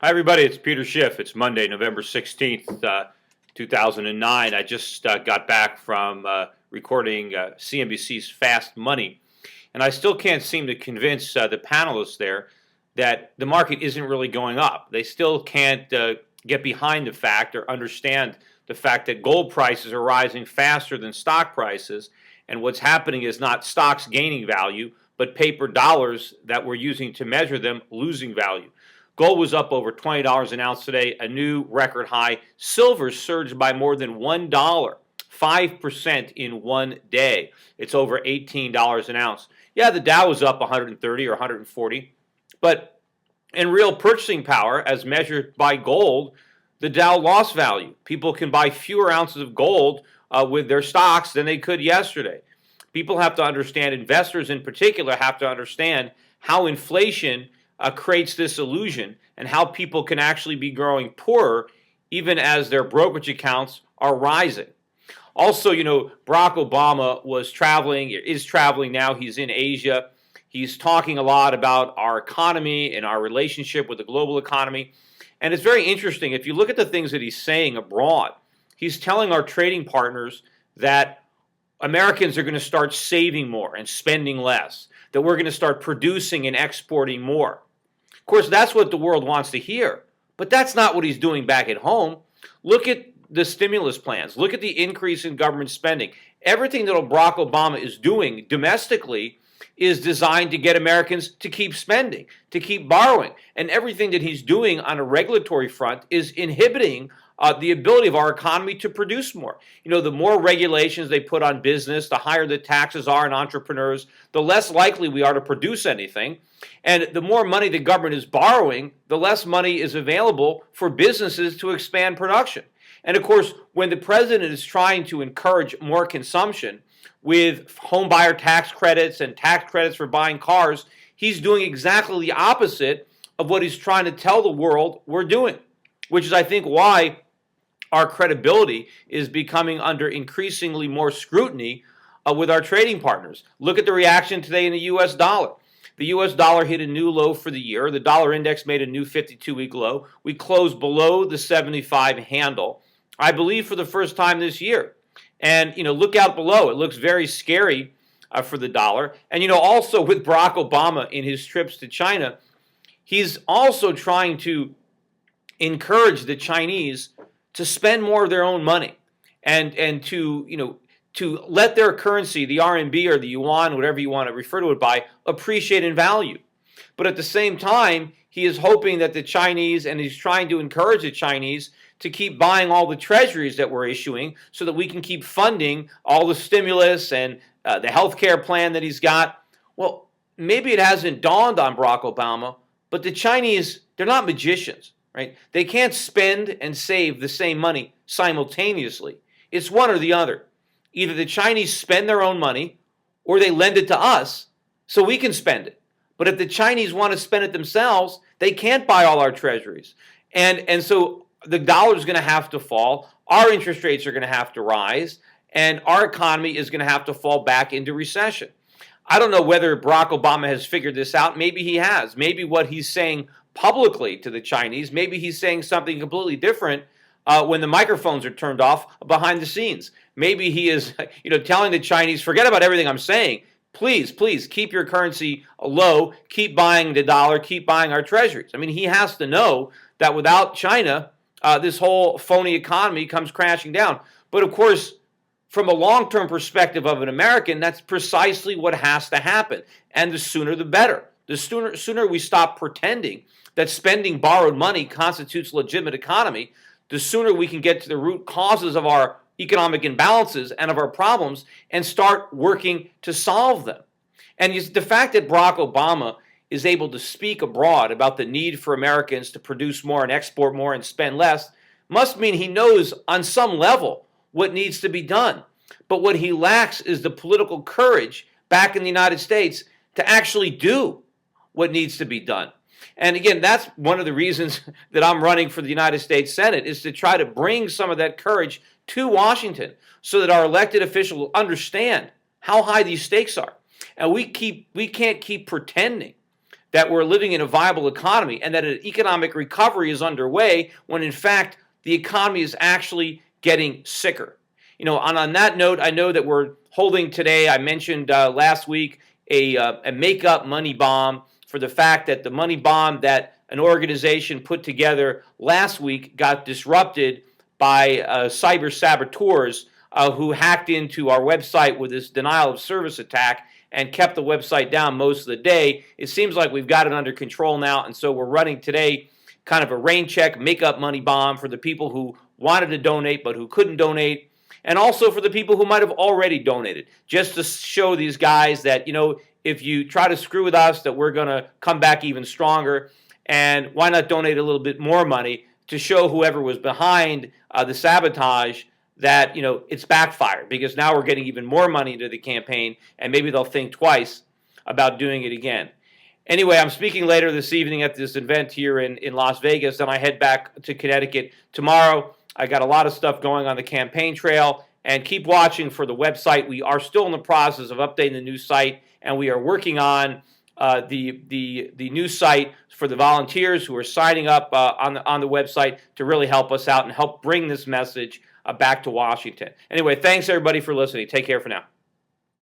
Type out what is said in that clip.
Hi, everybody. It's Peter Schiff. It's Monday, November 16th, 2009. I just got back from recording CNBC's Fast Money, and I still can't seem to convince the panelists there that the market isn't really going up. They still can't get behind the fact or understand the fact that gold prices are rising faster than stock prices, and what's happening is not stocks gaining value, but paper dollars that we're using to measure them losing value. Gold was up over $20 an ounce today, a new record high. Silver surged by more than $1, 5% in one day. It's over $18 an ounce. Yeah, the Dow was up 130 or 140, but in real purchasing power, as measured by gold, the Dow lost value. People can buy fewer ounces of gold with their stocks than they could yesterday. People have to understand, investors in particular have to understand how inflation creates this illusion and how people can actually be growing poorer even as their brokerage accounts are rising. Also, Barack Obama is traveling now. He's in Asia. He's talking a lot about our economy and our relationship with the global economy. And it's very interesting. If you look at the things that he's saying abroad, he's telling our trading partners that Americans are going to start saving more and spending less, that we're going to start producing and exporting more. Of course, that's what the world wants to hear, but that's not what he's doing back at home. Look at the stimulus plans. Look at the increase in government spending. Everything that Barack Obama is doing domestically is designed to get Americans to keep spending, to keep borrowing. And everything that he's doing on a regulatory front is inhibiting the ability of our economy to produce more. The more regulations they put on business, the higher the taxes are on entrepreneurs, the less likely we are to produce anything. And the more money the government is borrowing, the less money is available for businesses to expand production. And of course, when the president is trying to encourage more consumption with home buyer tax credits and tax credits for buying cars, he's doing exactly the opposite of what he's trying to tell the world we're doing, which is, I think, why our credibility is becoming under increasingly more scrutiny with our trading partners. Look at the reaction today in the U.S. dollar. The U.S. dollar hit a new low for the year. The dollar index made a new 52-week low. We closed below the 75 handle, I believe, for the first time this year. And, look out below. It looks very scary for the dollar. And, also with Barack Obama in his trips to China, he's also trying to encourage the Chinese to spend more of their own money and to let their currency, the RMB or the yuan, whatever you want to refer to it by, appreciate in value. But at the same time, he is hoping that the Chinese, and he's trying to encourage the Chinese to keep buying all the treasuries that we're issuing so that we can keep funding all the stimulus and the healthcare plan that he's got. Well, maybe it hasn't dawned on Barack Obama, but the Chinese, they're not magicians, right? They can't spend and save the same money simultaneously. It's one or the other. Either the Chinese spend their own money or they lend it to us so we can spend it. But if the Chinese want to spend it themselves, they can't buy all our treasuries. And so the dollar is going to have to fall. Our interest rates are going to have to rise. And our economy is going to have to fall back into recession. I don't know whether Barack Obama has figured this out. Maybe he has. Maybe what he's saying publicly to the Chinese, maybe he's saying something completely different when the microphones are turned off behind the scenes. Maybe he is, telling the Chinese, forget about everything I'm saying. Please, please keep your currency low. Keep buying the dollar. Keep buying our treasuries. I mean, he has to know that without China, this whole phony economy comes crashing down. But of course, from a long-term perspective of an American, that's precisely what has to happen. And the sooner the better. The sooner we stop pretending that spending borrowed money constitutes legitimate economy, the sooner we can get to the root causes of our economic imbalances and of our problems and start working to solve them. And the fact that Barack Obama is able to speak abroad about the need for Americans to produce more and export more and spend less must mean he knows on some level what needs to be done. But what he lacks is the political courage back in the United States to actually do what needs to be done. And again, that's one of the reasons that I'm running for the United States Senate, is to try to bring some of that courage to Washington so that our elected officials will understand how high these stakes are. And we can't keep pretending that we're living in a viable economy and that an economic recovery is underway when in fact the economy is actually getting sicker. On that note, I know that we're holding today, I mentioned last week, a make-up money bomb for the fact that the money bomb that an organization put together last week got disrupted by cyber saboteurs who hacked into our website with this denial of service attack and kept the website down most of the day. It seems like we've got it under control now, and so we're running today kind of a rain check, make-up money bomb for the people who wanted to donate but who couldn't donate, and also for the people who might have already donated, just to show these guys that, if you try to screw with us, that we're going to come back even stronger, and why not donate a little bit more money to show whoever was behind the sabotage that, it's backfired, because now we're getting even more money into the campaign, and maybe they'll think twice about doing it again. Anyway, I'm speaking later this evening at this event here in Las Vegas, then I head back to Connecticut tomorrow. I got a lot of stuff going on the campaign trail, and keep watching for the website. We are still in the process of updating the new site, and we are working on the new site for the volunteers who are signing up on the website to really help us out and help bring this message back to Washington. Anyway, thanks everybody for listening. Take care for now.